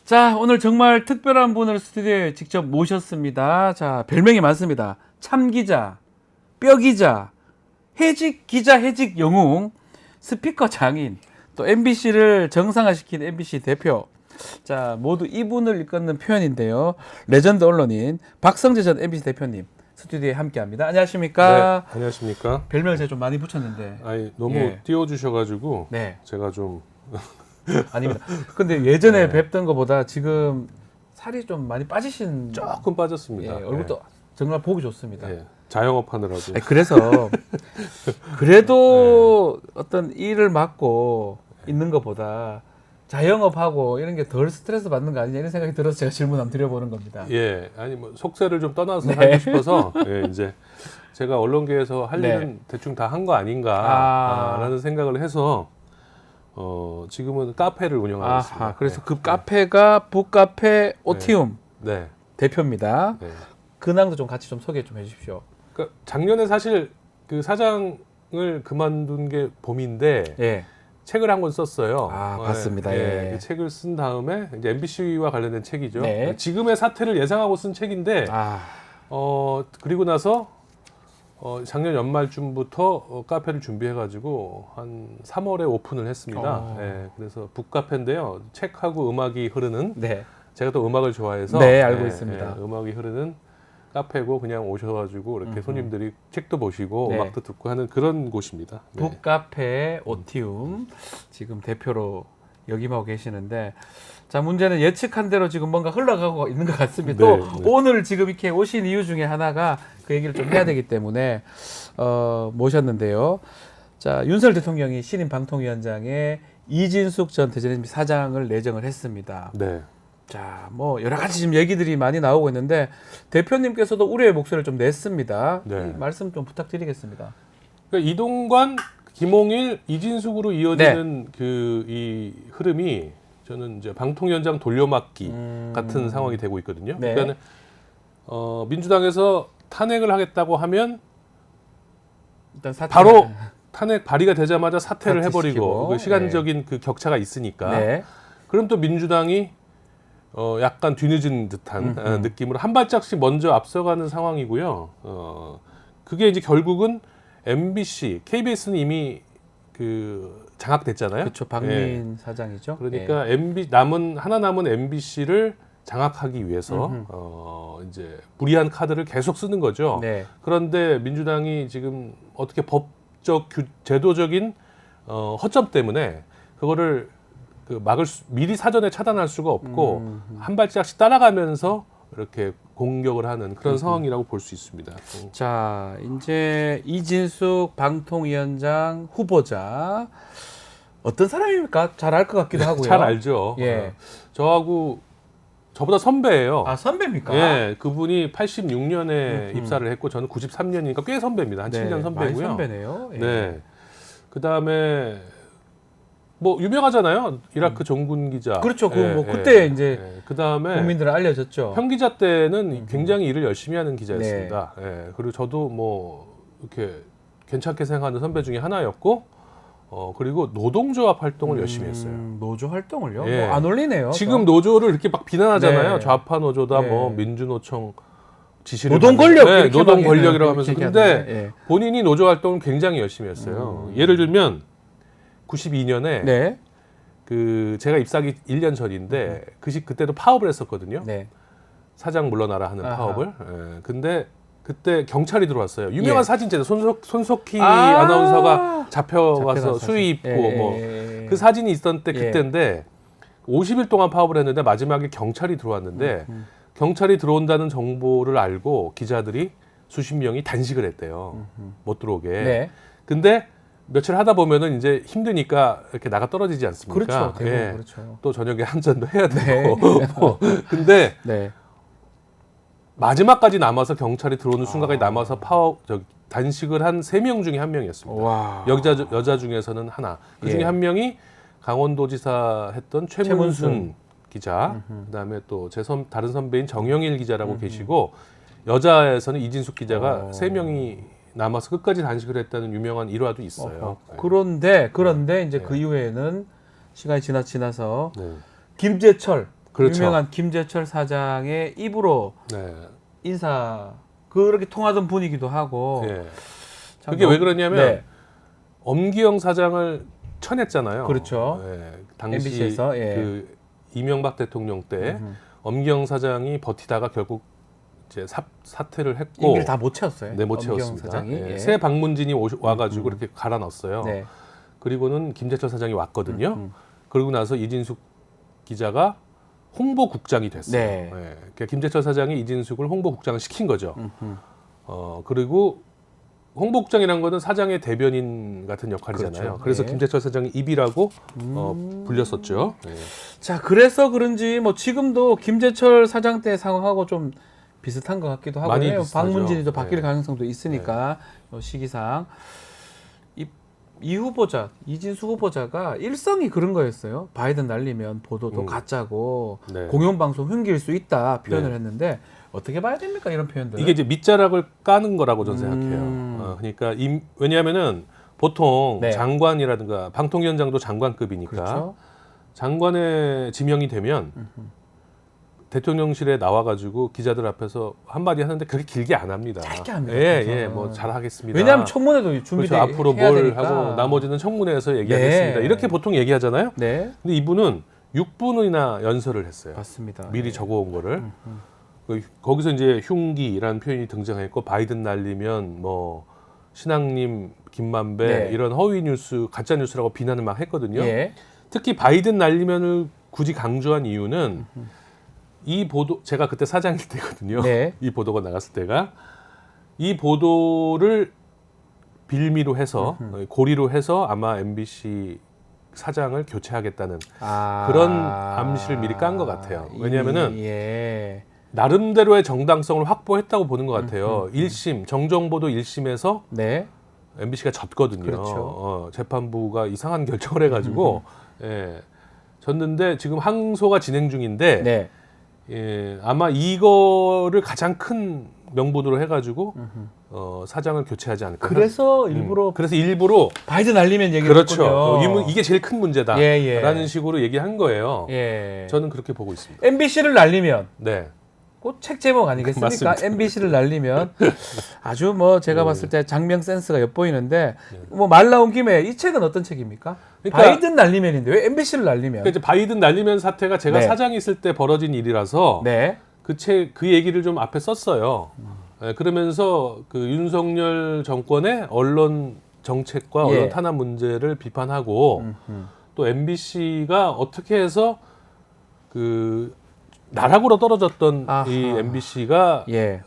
자, 오늘 정말 특별한 분을 스튜디오에 직접 모셨습니다. 자, 별명이 많습니다. 참기자, 뼈기자, 해직 기자, 해직 영웅, 스피커 장인, 또 MBC를 정상화시킨 MBC 대표. 자, 모두 이분을 이끄는 표현인데요. 레전드 언론인 박성재 전 MBC 대표님 스튜디오에 함께합니다. 안녕하십니까? 네, 안녕하십니까? 별명을 제가 좀 많이 붙였는데. 아니 너무 예. 띄워주셔가지고 네. 제가 좀 아닙니다. 근데 예전에 네. 뵙던 것보다 지금 살이 좀 많이 빠지신 조금 예, 빠졌습니다. 얼굴도 정말 보기 좋습니다. 예, 자영업 하느라고. 아니, 그래서 그래도 어떤 일을 맡고 있는 것보다 자영업하고 이런 게 덜 스트레스 받는 거 아니냐 이런 생각이 들어서 제가 질문 한번 드려보는 겁니다. 예, 아니 뭐 속세를 좀 떠나서 네. 살고 싶어서 예, 이제 제가 언론계에서 할 네. 일은 대충 다 한 거 아닌가라는 아. 생각을 해서 지금은 카페를 운영하고 있습니다. 아하, 그래서 네. 그 카페가 북카페 오티움 네. 대표입니다. 네. 근황도 좀 같이 좀 소개 좀 해주십시오. 그러니까 작년에 사실 그 사장을 그만둔 게 봄인데 예. 책을 한 권 썼어요. 아, 봤습니다. 예. 그 책을 쓴 다음에 이제 MBC와 관련된 책이죠. 네. 지금의 사태를 예상하고 쓴 책인데, 아, 그리고 나서 작년 연말쯤부터 카페를 준비해가지고 한 3월에 오픈을 했습니다. 예, 그래서 북카페인데요. 책하고 음악이 흐르는. 네. 제가 또 음악을 좋아해서. 네, 알고 있습니다. 음악이 흐르는 카페고 그냥 오셔가지고 이렇게 손님들이 책도 보시고 네. 음악도 듣고 하는 그런 곳입니다. 네. 북카페 오티움 지금 대표로 역임하고 계시는데, 자, 문제는 예측한 대로 지금 뭔가 흘러가고 있는 것 같습니다. 네, 또 네. 오늘 지금 이렇게 오신 이유 중에 하나가 그 얘기를 좀 해야 되기 때문에 모셨는데요. 자, 윤석열 대통령이 신임 방통위원장에 이진숙 전 대전MBC 사장을 내정을 했습니다. 네. 자, 뭐 여러 가지 지금 얘기들이 많이 나오고 있는데 대표님께서도 우려의 목소리를 좀 냈습니다. 네. 이 말씀 좀 부탁드리겠습니다. 그러니까 이동관, 김홍일, 이진숙으로 이어지는 그 이 흐름이 저는 이제 방통위원장 돌려막기 같은 상황이 되고 있거든요. 네. 그러니까 민주당에서 탄핵을 하겠다고 하면 일단 바로 탄핵 발의가 되자마자 사퇴를 사퇴시키고, 해버리고 그 시간적인 그 격차가 있으니까 네. 그럼 또 민주당이 약간 뒤늦은 듯한 느낌으로 한 발짝씩 먼저 앞서가는 상황이고요. 그게 이제 결국은 MBC, KBS는 이미 그 장악됐잖아요. 그렇죠. 박민 사장이죠. 그러니까 하나 남은 MBC를 장악하기 위해서 이제 무리한 카드를 계속 쓰는 거죠. 네. 그런데 민주당이 지금 어떻게 법적 제도적인 허점 때문에 그거를 미리 사전에 차단할 수가 없고 한 발짝씩 따라가면서 이렇게 공격을 하는 그런 상황이라고 볼 수 있습니다. 자, 이제 이진숙 방통위원장 후보자 어떤 사람입니까? 잘 알 것 같기도 하고요. 잘 알죠. 예. 저보다 선배예요. 아, 선배입니까? 예, 그분이 86년에 입사를 했고 저는 93년이니까 꽤 선배입니다. 한 7년 선배고요. 많이 선배네요. 예. 네. 그다음에 뭐 유명하잖아요. 이라크 정군 기자. 그렇죠. 그때 이제 그다음에 국민들은 알려졌죠. 형 기자 때는 굉장히 일을 열심히 하는 기자였습니다. 예. 그리고 저도 뭐 이렇게 괜찮게 생각하는 선배 중에 하나였고 그리고 노동조합 활동을 열심히 했어요. 노조 활동을요? 예. 뭐 안 올리네요. 지금 노조를 이렇게 막 비난하잖아요. 네. 좌파 노조다, 네. 뭐 민주노총 지시를 노동 권력 네, 이렇게 노동 막 권력이라고 이렇게 하면서 얘기하던데. 근데 예. 본인이 노조 활동을 굉장히 열심히 했어요. 예를 들면 92년에 네. 그 제가 입사하기 1년 전인데 그때도 파업을 했었거든요. 네. 사장 물러나라 하는 아하. 파업을. 예. 근데 그때 경찰이 들어왔어요. 유명한 예. 사진제죠. 손석희 아나운서가 잡혀가서 잡혀간 수위 입고 사진. 뭐 예. 그 사진이 있던 때 예. 그때인데 50일 동안 파업을 했는데 마지막에 경찰이 들어왔는데 경찰이 들어온다는 정보를 알고 기자들이 수십 명이 단식을 했대요. 못 들어오게. 네. 근데 며칠 하다 보면은 이제 힘드니까 이렇게 나가 떨어지지 않습니까? 그렇죠. 대부분 예. 그렇죠. 또 저녁에 한 잔도 해야 네. 되고. 근데 네. 마지막까지 남아서 경찰이 들어오는 순간까지 남아서 단식을 한 3명 중에 한 명이었습니다. 와. 여자 중에서는 하나. 그 중에 예. 한 명이 강원도지사 했던 최문순 기자, 그다음에 또 다른 선배인 정영일 기자라고 계시고 여자에서는 이진숙 기자가 3명이 남아서 끝까지 단식을 했다는 유명한 일화도 있어요. 그런데 이제 그 이후에는 시간이 지나서 네. 김재철 그렇죠. 유명한 김재철 사장의 입으로 네. 인사 그렇게 통하던 분이기도 하고. 예. 참 그게 왜 그러냐면 네. 엄기영 사장을 쳐냈잖아요. 그렇죠. 예. 당시 MBC에서 예. 그 이명박 대통령 때 엄기영 사장이 버티다가 결국 이제 사퇴를 했고 임기를 다 못 채웠어요. 네, 못 엄기영 채웠습니다. 사장이. 예. 예. 새 방문진이 와가지고 이렇게 갈아 넣었어요. 네. 그리고는 김재철 사장이 왔거든요. 그러고 나서 이진숙 기자가 홍보국장이 됐어요. 네. 예. 그러니까 김재철 사장이 이진숙을 홍보국장을 시킨 거죠. 그리고 홍보국장이라는 거는 사장의 대변인 같은 역할이잖아요. 그렇죠. 그래서 네. 김재철 사장이 입이라고 불렸었죠. 예. 자, 그래서 그런지 뭐 지금도 김재철 사장 때 상황하고 좀 비슷한 것 같기도 하고요. 많이 비슷하죠. 방문진이 또 바뀔 네. 가능성도 있으니까 시기상 이 후보자 이진수 후보자가 일성이 그런 거였어요. 바이든 날리면 보도도 가짜고 네. 공영방송 흉기일 수 있다 표현을 네. 했는데 어떻게 봐야 됩니까 이런 표현들? 이게 이제 밑자락을 까는 거라고 저는 생각해요. 그러니까 왜냐하면은 보통 네. 장관이라든가 방통위원장도 장관급이니까 그렇죠. 장관에 지명이 되면 대통령실에 나와가지고 기자들 앞에서 한마디 하는데 그렇게 길게 안 합니다. 짧게 합니다. 예, 그래서. 예, 뭐 잘하겠습니다. 왜냐하면 청문회도 준비돼 그렇죠. 앞으로 해야 뭘 되니까. 하고 나머지는 청문회에서 얘기하겠습니다. 네. 이렇게 보통 얘기하잖아요. 네, 근데 이분은 6분이나 연설을 했어요. 맞습니다. 미리 네. 적어온 거를. 거기서 이제 흉기라는 표현이 등장했고 바이든 날리면 뭐 신앙님 김만배 네. 이런 허위 뉴스 가짜 뉴스라고 비난을 막 했거든요. 예. 특히 바이든 날리면을 굳이 강조한 이유는 이 보도 제가 그때 사장일 때거든요. 네. 이 보도가 나갔을 때가 이 보도를 빌미로 해서 고리로 해서 아마 MBC 사장을 교체하겠다는 그런 암시를 미리 깐 것 같아요. 왜냐하면은 예. 나름대로의 정당성을 확보했다고 보는 것 같아요. 1심 정정보도 1심에서 네. MBC가 졌거든요. 그렇죠. 재판부가 이상한 결정을 해가지고 예, 졌는데 지금 항소가 진행 중인데 네. 예, 아마 이거를 가장 큰 명분으로 해가지고 사장을 교체하지 않을까. 그래서 일부러 그래서 일부러 바이든 날리면 얘기를 그렇죠. 했군요. 이게 제일 큰 문제다라는 예. 식으로 얘기한 거예요. 예. 저는 그렇게 보고 있습니다. MBC를 날리면 네. 꼭 책 제목 아니겠습니까? 맞습니다. MBC를 날리면 아주 뭐 제가 봤을 때 장명 센스가 엿보이는데 뭐 말 나온 김에 이 책은 어떤 책입니까? 그러니까- 바이든 날리면인데 왜 MBC를 날리면? 그러니까 이제 바이든 날리면 사태가 제가 네. 사장이 있을 때 벌어진 일이라서 네. 그 얘기를 좀 앞에 썼어요. 예, 그러면서 그 윤석열 정권의 언론 정책과 예. 언론 탄압 문제를 비판하고 또 MBC가 어떻게 해서 그 나락으로 떨어졌던 아하. 이 MBC가 예.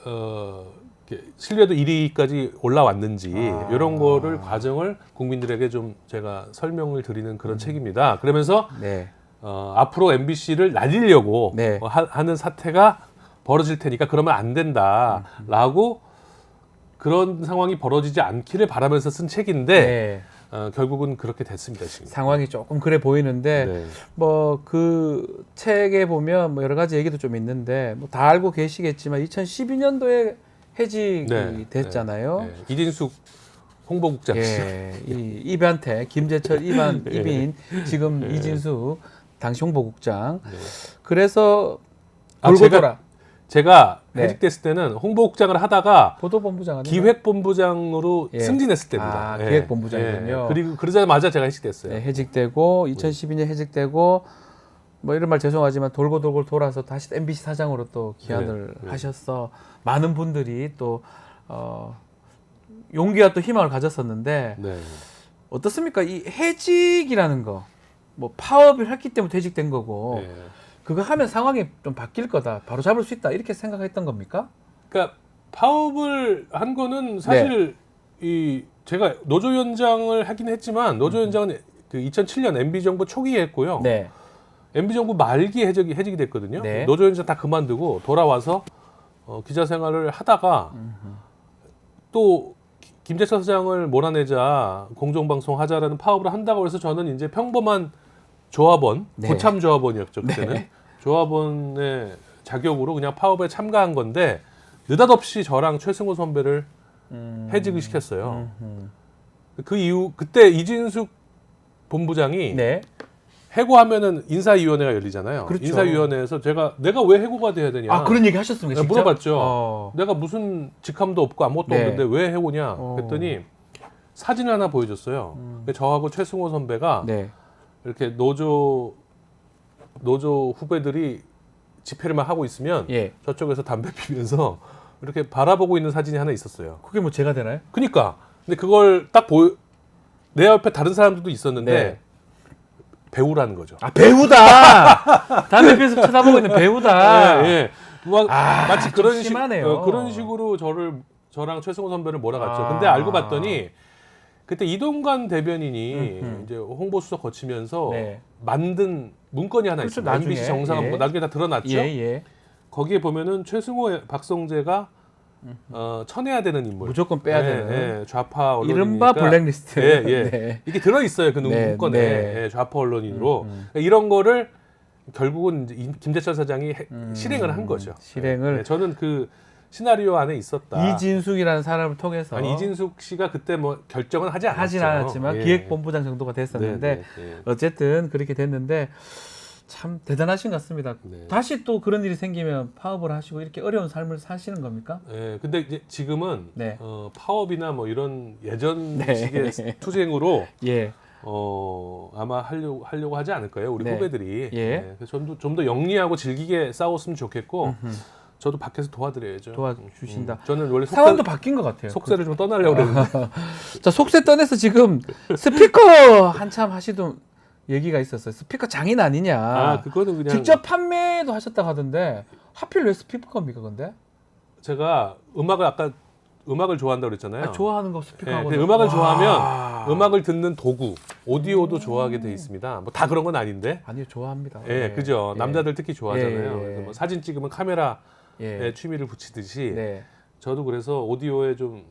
이렇게 신뢰도 1위까지 올라왔는지 아. 이런 거를 과정을 국민들에게 좀 제가 설명을 드리는 그런 책입니다. 그러면서 네. 앞으로 MBC를 날리려고 네. 하는 사태가 벌어질 테니까 그러면 안 된다라고 그런 상황이 벌어지지 않기를 바라면서 쓴 책인데 네. 결국은 그렇게 됐습니다 지금. 상황이 조금 그래 보이는데 네. 뭐 그 책에 보면 뭐 여러 가지 얘기도 좀 있는데 뭐 다 알고 계시겠지만 2012년도에 해직이 네. 됐잖아요. 네. 이진숙 홍보국장. 예, 이 입한테 김재철 입인 지금 이진수 당시 홍보국장. 그래서 돌고 돌아 제가 네. 해직됐을 때는 홍보국장을 하다가 보도본부장 아니에요? 기획본부장으로 예. 승진했을 때입니다. 아, 기획본부장이군요. 그리고 그러자마자 제가 해직됐어요. 네, 해직되고 2012년 해직되고 뭐 이런 말 죄송하지만 돌고 돌고 돌아서 다시 MBC 사장으로 또 기한을 하셨어. 많은 분들이 또 용기와 또 희망을 가졌었는데 네. 어떻습니까? 이 해직이라는 거, 뭐 파업을 했기 때문에 해직된 거고 네. 그거 하면 상황이 좀 바뀔 거다, 바로 잡을 수 있다 이렇게 생각했던 겁니까? 그러니까 파업을 한 거는 사실 이 제가 노조위원장을 하긴 했지만 노조위원장은 그 2007년 MB 정부 초기에 했고요. 네, MB 정부 말기에 해직이 됐거든요. 네. 노조위원장 다 그만두고 돌아와서 기자 생활을 하다가 또 김재철 사장을 몰아내자 공정방송 하자라는 파업을 한다고 해서 저는 이제 평범한 조합원, 네. 고참 조합원이었죠 그때는. 조합원의 자격으로 그냥 파업에 참가한 건데 느닷없이 저랑 최승호 선배를 해직을 시켰어요. 그 이후 그때 이진숙 본부장이 네, 해고하면은 인사위원회가 열리잖아요. 그렇죠. 인사위원회에서 내가 왜 해고가 돼야 되냐? 아, 그런 얘기 하셨습니까? 네, 직접? 물어봤죠. 내가 무슨 직함도 없고 아무것도 네. 없는데 왜 해고냐? 그랬더니 사진을 하나 보여줬어요. 저하고 최승호 선배가 네. 이렇게 노조 후배들이 집회를 막 하고 있으면 예. 저쪽에서 담배 피면서 이렇게 바라보고 있는 사진이 하나 있었어요. 그게 뭐 제가 되나요? 그러니까 근데 그걸 딱 내 옆에 다른 사람들도 있었는데 네. 배우라는 거죠. 아, 배우다. 담배 피면서 쳐다보고 있는 배우다. 예, 예. 마치 좀 그런 심하네요. 그런 식으로 저랑 최승호 선배를 몰아갔죠. 아. 근데 알고 봤더니 그때 이동관 대변인이 이제 홍보수석 거치면서 네. 만든 문건이 하나 그렇죠, 있어요. 나중에. MBC 정상화 예. 뭐 나중에 다 드러났죠. 예, 예. 거기에 보면은 최승호, 박성재가 쳐내야 되는 인물. 무조건 빼야 되는. 예, 좌파 언론이니까. 이른바 블랙리스트. 예, 예. 네. 이게 들어 있어요. 그 네, 문건에 네. 예, 좌파 언론인으로 그러니까 이런 거를 결국은 이제 김재철 사장이 실행을 한 거죠. 실행을. 예, 저는 그 시나리오 안에 있었다. 이진숙이라는 사람을 통해서 아니 이진숙 씨가 그때 뭐 결정은 하지 않았죠. 하진 않았지만 예. 기획본부장 정도가 됐었는데 네, 네, 네. 어쨌든 그렇게 됐는데 참 대단하신 것 같습니다. 네. 다시 또 그런 일이 생기면 파업을 하시고 이렇게 어려운 삶을 사시는 겁니까? 예, 근데 이제 지금은 네. 파업이나 뭐 이런 예전 네. 식의 투쟁으로 예. 아마 하려고 하지 않을까요? 우리 네. 후배들이. 예. 그래서 좀 더 영리하고 즐기게 싸웠으면 좋겠고 저도 밖에서 도와드려야죠. 도와주신다. 저는 원래 상황도 바뀐 것 같아요. 속세를 좀 떠나려고 그랬는데. 자, 속세 떠내서 지금 스피커 한참 하시던 얘기가 있었어요. 스피커 장인 아니냐. 그거는 그냥 직접 판매도 하셨다고 하던데 하필 왜 스피커입니까, 근데? 제가 음악을 좋아한다고 그랬잖아요. 아, 좋아하는 거 네, 스피커하고. 근데 음악을 좋아하면 음악을 듣는 도구, 오디오도 좋아하게 돼 있습니다. 뭐 다 그런 건 아닌데. 아니요, 좋아합니다. 예, 그죠. 예. 남자들 특히 좋아하잖아요. 예. 그래서 뭐 사진 찍으면 카메라에 예. 취미를 붙이듯이 네. 저도 그래서 오디오에 좀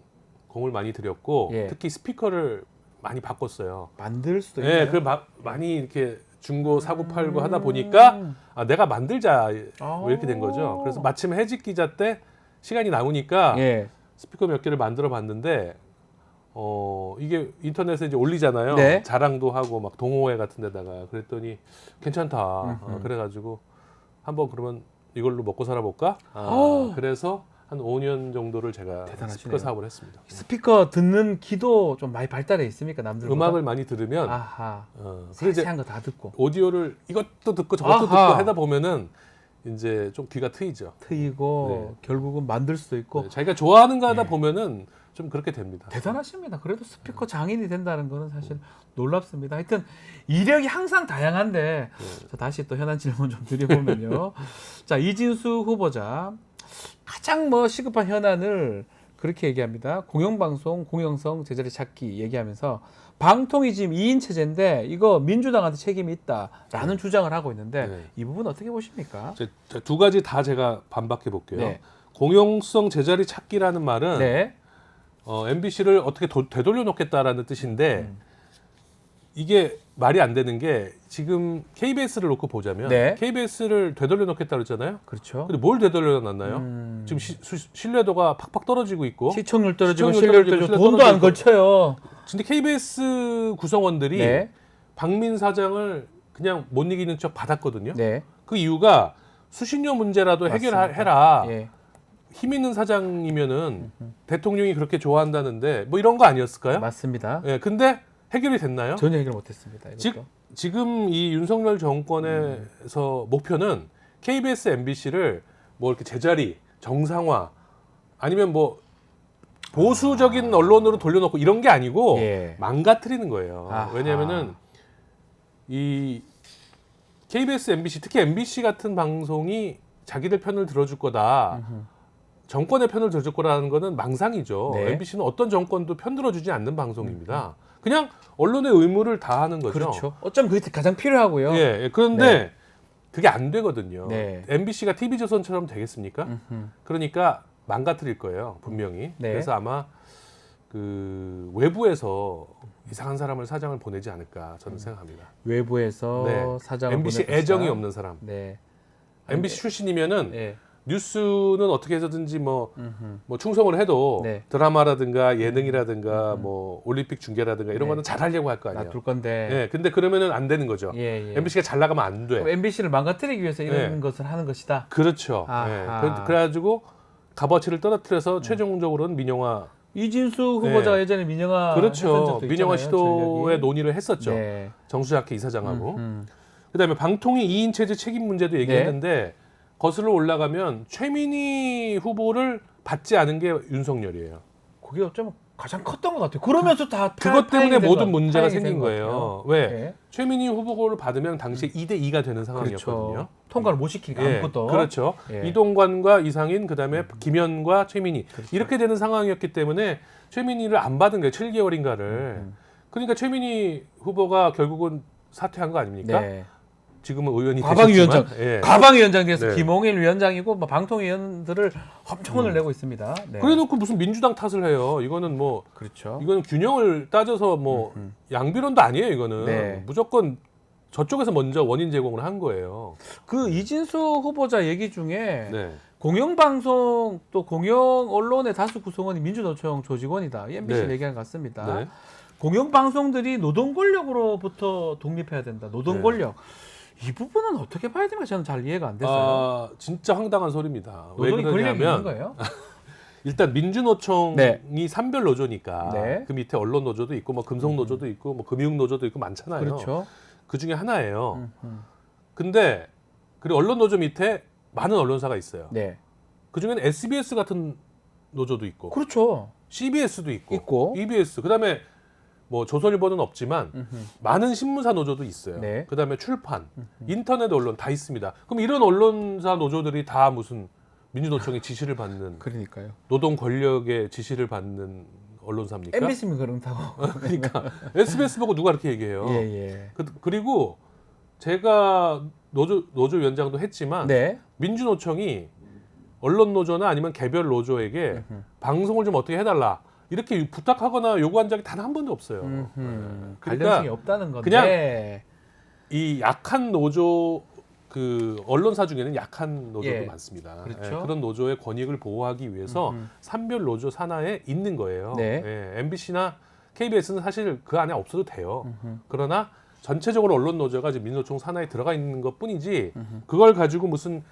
공을 많이 들였고 예. 특히 스피커를 많이 바꿨어요. 만들 수도 예, 있나요? 그 많이 이렇게 중고 사고 팔고 하다 보니까 내가 만들자 뭐 이렇게 된 거죠. 그래서 마침 해직 기자 때 시간이 남으니까 예. 스피커 몇 개를 만들어 봤는데 이게 인터넷에 이제 올리잖아요. 네. 자랑도 하고 막 동호회 같은 데다가 그랬더니 괜찮다. 그래가지고 한번 그러면 이걸로 먹고 살아볼까? 그래서 한 5년 정도를 제가 대단하시네요. 스피커 사업을 했습니다. 스피커 듣는 귀도 좀 많이 발달해 있습니까, 남들보다? 음악을 많이 들으면 아하. 그래서 이제 세세한 거 다 듣고 오디오를 이것도 듣고 저것도 아하. 듣고 하다 보면은 이제 좀 귀가 트이죠. 트이고 결국은 만들 수도 있고 네, 자기가 좋아하는 거 하다 보면은 좀 그렇게 됩니다. 대단하십니다. 그래도 스피커 장인이 된다는 거는 사실 놀랍습니다. 하여튼 이력이 항상 다양한데 자, 다시 또 현안 질문 좀 드려보면요. 자, 이진수 후보자 가장 뭐 시급한 현안을 그렇게 얘기합니다. 공영방송 공영성 제자리 찾기 얘기하면서 방통위 지금 2인 체제인데 이거 민주당한테 책임이 있다라는 주장을 하고 있는데 네. 이 부분 어떻게 보십니까? 두 가지 다 제가 반박해 볼게요. 네. 공영성 제자리 찾기라는 말은 네. MBC를 어떻게 되돌려 놓겠다라는 뜻인데 이게 말이 안 되는 게 지금 KBS를 놓고 보자면 네. KBS를 되돌려 놓겠다 그랬잖아요. 그렇죠. 근데 뭘 되돌려 놨나요? 지금 신뢰도가 팍팍 떨어지고 있고 시청률 떨어지고 시청률 신뢰율 떨어지고 떨어지고 돈도 안 떨어지고. 걸쳐요. 근데 KBS 구성원들이 네. 박민 사장을 그냥 못 이기는 척 받았거든요. 네. 그 이유가 수신료 문제라도 맞습니다. 해결해라. 예. 힘 있는 사장이면은 대통령이 그렇게 좋아한다는데 뭐 이런 거 아니었을까요? 맞습니다. 예, 근데 해결이 됐나요? 전혀 해결 못했습니다. 이것도. 지금 이 윤석열 정권에서 목표는 KBS, MBC를 뭐 이렇게 제자리, 정상화 아니면 뭐 보수적인 언론으로 돌려놓고 이런 게 아니고 예. 망가뜨리는 거예요. 아하. 왜냐하면은 이 KBS, MBC 특히 MBC 같은 방송이 자기들 편을 들어줄 거다. 정권의 편을 들어줄 거라는 거는 망상이죠. 네. MBC는 어떤 정권도 편 들어주지 않는 방송입니다. 그냥 언론의 의무를 다하는 거죠. 그렇죠. 어쩌면 그게 가장 필요하고요. 예, 그런데 네. 그게 안 되거든요. 네. MBC가 TV조선처럼 되겠습니까? 그러니까 망가뜨릴 거예요, 분명히. 네. 그래서 아마 그 외부에서 이상한 사람을 사장을 보내지 않을까 저는 생각합니다. 외부에서 네. 사장을 MBC 보낼 것이다. 애정이 없는 사람. 네. MBC 출신이면은 예. 뉴스는 어떻게 해서든지 뭐 충성을 해도 네. 드라마라든가 예능이라든가 뭐 올림픽 중계라든가 이런 네. 거는 잘하려고 할 거 아니에요. 놔둘 건데. 예, 근데 그러면은 안 되는 거죠. 예, 예. MBC가 잘 나가면 안 돼. MBC를 망가뜨리기 위해서 이런 네. 것을 하는 것이다. 그렇죠. 아하. 예. 그래가지고 값어치를 떨어뜨려서 최종적으로는 민영화. 이진수 후보자가 네. 예전에 민영화 그렇죠. 했던 적도 민영화 있잖아요, 시도에 전략이. 논의를 했었죠. 네. 정수작회 이사장하고. 그다음에 방통위 2인 체제 책임 문제도 얘기했는데 거슬러 올라가면 최민희 후보를 받지 않은 게 윤석열이에요. 그게 어쩌면 가장 컸던 것 같아요. 그러면서 다 그것 때문에 파행된 모든 것- 문제가 파행이 생긴 된 것 거예요. 같아요. 왜? 네. 최민희 후보를 받으면 당시에 2대2가 되는 상황이었거든요. 그렇죠. 통과를 못 시키니까 예, 아무것도. 그렇죠. 예. 이동관과 이상인, 그다음에 김현과 최민희 그렇죠. 이렇게 되는 상황이었기 때문에 최민희를 안 받은 거예요. 7개월인가를. 그러니까 최민희 후보가 결국은 사퇴한 거 아닙니까? 네. 지금은 의원이 과방위원장, 되셨지만, 예. 과방위원장 돼서 네. 김홍일 위원장이고 뭐 방통위원들을 엄청 내고 있습니다. 네. 그래놓고 무슨 민주당 탓을 해요. 이거는 뭐 그렇죠. 이거는 균형을 따져서 뭐 양비론도 아니에요. 이거는 네. 무조건 저쪽에서 먼저 원인 제공을 한 거예요. 그 이진수 후보자 얘기 중에 네. 공영방송 또 공영 언론의 다수 구성원이 민주노총 조직원이다. 이 MBC 네. 얘기한 것 같습니다. 네. 공영방송들이 노동 권력으로부터 독립해야 된다. 노동 네. 권력. 이 부분은 어떻게 봐야 되는가 저는 잘 이해가 안 됐어요. 아, 진짜 황당한 소리입니다. 왜 노동이 권력이 있는 그러냐면 거예요? 일단 민주노총이 네. 산별 노조니까 네. 그 밑에 언론 노조도 있고 뭐 금속 노조도 있고 뭐 금융 노조도 있고 많잖아요. 그렇죠. 그 중에 하나예요. 근데 그리고 언론 노조 밑에 많은 언론사가 있어요. 네. 그 중에는 SBS 같은 노조도 있고, 그렇죠. CBS도 있고, 있고. EBS, 그다음에 뭐 조선일보는 없지만 많은 신문사 노조도 있어요. 네. 그다음에 출판, 인터넷 언론 다 있습니다. 그럼 이런 언론사 노조들이 다 무슨 민주노총의 지시를 받는 그러니까요. 노동 권력의 지시를 받는 언론사입니까? MBC면 그런다고. 그러니까 SBS 보고 누가 그렇게 얘기해요. 예, 예. 그리고 제가 노조위원장도 했지만 네. 민주노총이 언론 노조나 아니면 개별 노조에게 방송을 좀 어떻게 해달라 이렇게 부탁하거나 요구한 적이 단 한 번도 없어요. 관련성이 그러니까 없다는 건데. 그냥 이 약한 노조 그 언론사 중에는 약한 노조도 예. 많습니다. 그렇죠. 예, 그런 노조의 권익을 보호하기 위해서 산별 노조 산하에 있는 거예요. 네. 예, MBC나 KBS는 사실 그 안에 없어도 돼요. 그러나 전체적으로 언론 노조가 지금 민주노총 산하에 들어가 있는 것뿐이지 그걸 가지고 무슨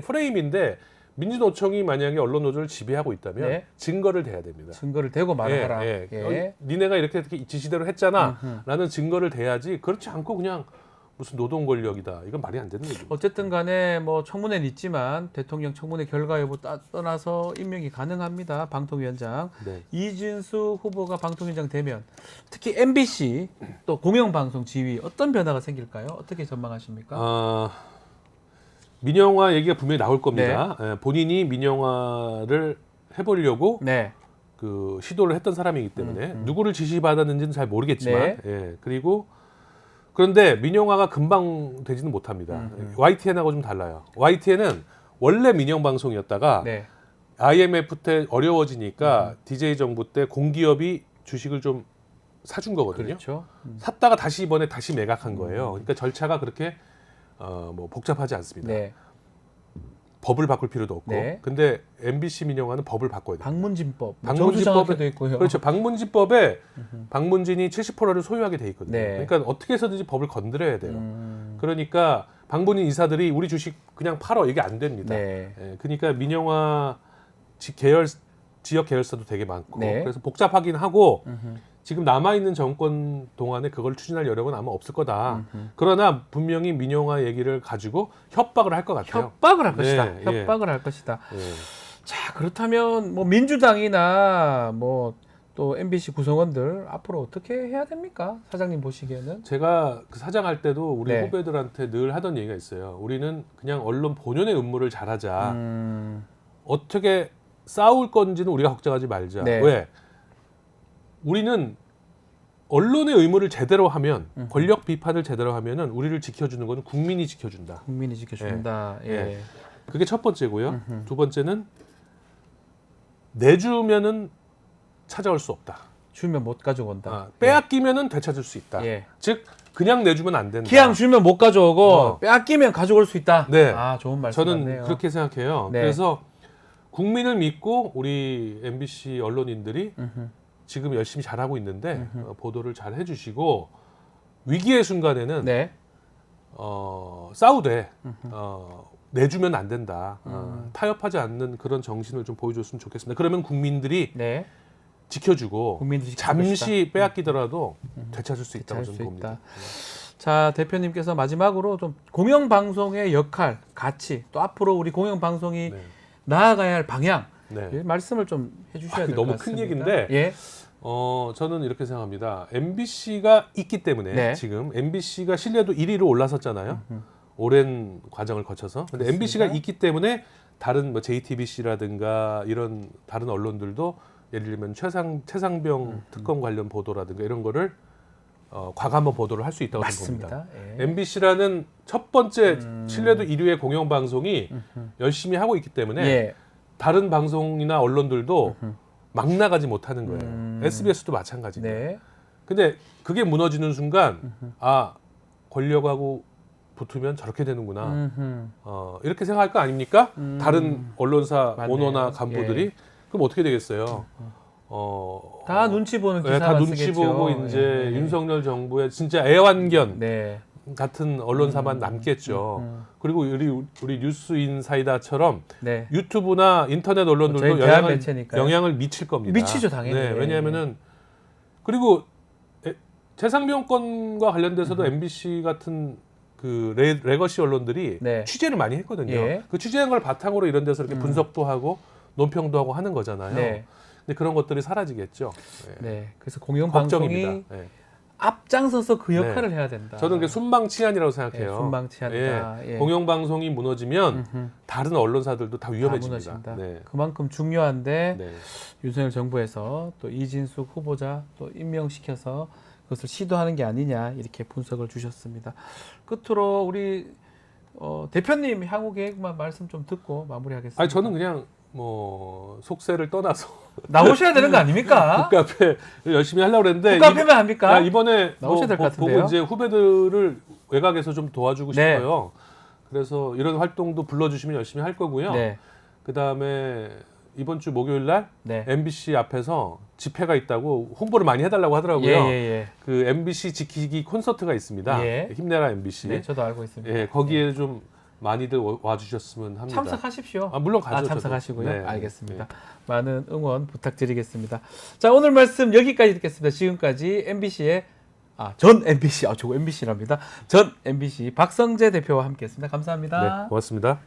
프레임인데 민주노총이 만약에 언론 노조를 지배하고 있다면 네. 증거를 대야 됩니다. 증거를 대고 말하라. 예, 예. 예. 니네가 이렇게 지시대로 했잖아라는 증거를 대야지 그렇지 않고 그냥 무슨 노동 권력이다. 이건 말이 안 되는 거죠. 어쨌든 간에 뭐 청문회는 있지만 대통령 청문회 결과 여부 떠나서 임명이 가능합니다. 방통위원장. 네. 이진수 후보가 방통위원장 되면 특히 MBC 또 공영방송 지위 어떤 변화가 생길까요? 어떻게 전망하십니까? 민영화 얘기가 분명히 나올 겁니다. 예, 본인이 민영화를 해보려고 네. 그 시도를 했던 사람이기 때문에 누구를 지시받았는지는 잘 모르겠지만 네. 예, 그리고 그런데 민영화가 금방 되지는 못합니다. YTN하고 좀 달라요. YTN은 원래 민영방송이었다가 네. IMF 때 어려워지니까 DJ 정부 때 공기업이 주식을 좀 사준 거거든요. 그렇죠. 샀다가 다시 이번에 다시 매각한 거예요. 그러니까 절차가 그렇게 뭐 복잡하지 않습니다. 네. 법을 바꿀 필요도 없고. 네. 근데 MBC 민영화는 법을 바꿔야 돼요. 방문진법, 방문진법에- 정수장학회도 있고요. 그렇죠. 방문진법에 방문진이 70%를 소유하게 돼 있거든요. 네. 그러니까 어떻게 해서든지 법을 건드려야 돼요. 그러니까 방문인 이사들이 우리 주식 그냥 팔어 이게 안 됩니다. 네. 예, 그러니까 민영화 지역 계열사도 되게 많고 네. 그래서 복잡하긴 하고 지금 남아있는 정권 동안에 그걸 추진할 여력은 아마 없을 거다. 그러나 분명히 민영화 얘기를 가지고 협박을 할 것 같아요. 협박을 할 것이다. 네, 예. 협박을 할 것이다. 예. 자, 그렇다면 뭐 민주당이나 뭐 또 MBC 구성원들 앞으로 어떻게 해야 됩니까? 사장님 보시기에는? 제가 그 사장할 때도 우리 네. 후배들한테 늘 하던 얘기가 있어요. 우리는 그냥 언론 본연의 업무를 잘하자. 어떻게 싸울 건지는 우리가 걱정하지 말자. 네. 왜? 우리는 언론의 의무를 제대로 하면 권력 비판을 제대로 하면은 우리를 지켜주는 건 국민이 지켜준다. 국민이 지켜준다. 예. 예. 그게 첫 번째고요. 두 번째는 내주면은 찾아올 수 없다. 주면 못 가져온다. 빼앗기면은 되찾을 수 있다. 예. 즉 그냥 내주면 안 된다. 기왕 주면 못 가져오고 어. 빼앗기면 가져올 수 있다. 네. 아, 좋은 말씀 저는 같네요. 그렇게 생각해요. 네. 그래서 국민을 믿고 우리 MBC 언론인들이 지금 열심히 잘하고 있는데 보도를 잘 해주시고 위기의 순간에는 네. 싸우되 내주면 안 된다. 타협하지 않는 그런 정신을 좀 보여줬으면 좋겠습니다. 그러면 국민들이 네. 지켜주고 국민들이 지킬 잠시 빼앗기더라도 되찾을 수 있다고 되찾을 저는 수 봅니다. 자, 대표님께서 마지막으로 좀 공영방송의 역할, 가치, 또 앞으로 우리 공영방송이 네. 나아가야 할 방향, 네. 이 말씀을 좀 해주셔야 될 것 너무 같습니다. 큰 얘기인데 예. 저는 이렇게 생각합니다. MBC가 있기 때문에 네. 지금 MBC가 신뢰도 1위로 올라섰잖아요. 오랜 과정을 거쳐서. 근데 그렇습니다. MBC가 있기 때문에 다른 뭐 JTBC라든가 이런 다른 언론들도 예를 들면 최상병 특검 관련 보도라든가 이런 거를 과거 한번 보도를 할 수 있다고 봅니다. 맞습니다. 예. MBC라는 첫 번째 신뢰도 1위의 공영방송이 열심히 하고 있기 때문에 예. 다른 방송이나 언론들도 막 나가지 못하는 거예요. SBS도 마찬가지입니다. 네. 근데 그게 무너지는 순간 아 권력하고 붙으면 저렇게 되는구나. 이렇게 생각할 거 아닙니까? 다른 언론사 맞네요. 오너나 간부들이 그럼 어떻게 되겠어요? 다 눈치 보는 네, 기사만 다 눈치 쓰겠죠. 보고 이제 예. 윤석열 정부의 진짜 애완견 네. 같은 언론사만 남겠죠. 그리고 우리 뉴스인사이다처럼 네. 유튜브나 인터넷 언론들도 저희 대한 매체니까요. 영향을 미칠 겁니다. 미치죠, 당연히. 네, 왜냐하면은 그리고 최상병 건과 관련돼서도 MBC 같은 그 레거시 언론들이 네. 취재를 많이 했거든요. 예. 그 취재한 걸 바탕으로 이런 데서 이렇게 분석도 하고 논평도 하고 하는 거잖아요. 네. 근데 그런 것들이 사라지겠죠. 네. 네. 그래서 공영방송이 걱정입니다. 네. 앞장서서 그 역할을 해야 된다. 저는 그게 순방치안이라고 생각해요. 네, 순방치안이다. 예. 공영방송이 무너지면 다른 언론사들도 다 다 위험해집니다. 무너진다. 네. 그만큼 중요한데 네. 윤석열 정부에서 또 이진숙 후보자 또 임명시켜서 그것을 시도하는 게 아니냐 이렇게 분석을 주셨습니다. 끝으로 우리 대표님 향후 계획만 말씀 좀 듣고 마무리하겠습니다. 아니 저는 그냥 뭐 속세를 떠나서 나오셔야 되는 거 아닙니까? 국카페 열심히 하려고 그랬는데 국카페만 합니까? 이번에 나오셔야 될것 같은데요? 보고 이제 후배들을 외곽에서 좀 도와주고 네. 싶어요. 그래서 이런 활동도 불러주시면 열심히 할 거고요. 네. 그 다음에 이번 주 목요일 날 네. MBC 앞에서 집회가 있다고 홍보를 많이 해달라고 하더라고요. 예. 그 MBC 지키기 콘서트가 있습니다. 예. 힘내라 MBC. 네, 저도 알고 있습니다. 예, 거기에 좀 많이들 와주셨으면 합니다. 참석하십시오. 물론 가죠. 참석하시고요. 저도. 네. 알겠습니다. 많은 응원 부탁드리겠습니다. 자, 오늘 말씀 여기까지 듣겠습니다. 지금까지 MBC의 전 MBC, 저거 MBC랍니다. 전 MBC 박성재 대표와 함께했습니다. 감사합니다. 네, 고맙습니다.